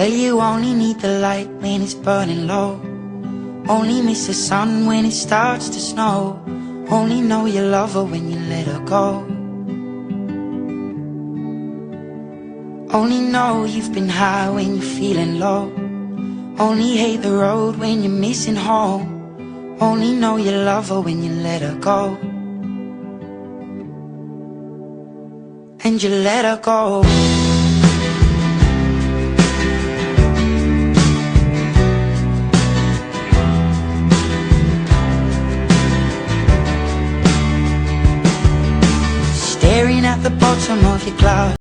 Well, you only need the light when it's burning low. Only miss the sun when it starts to snow. Only know you love her when you let her go. Only know you've been high when you're feeling low. Only hate the road when you're missing home. Only know you love her when you let her go. And you let her go. Staring at the bottom of your cloud.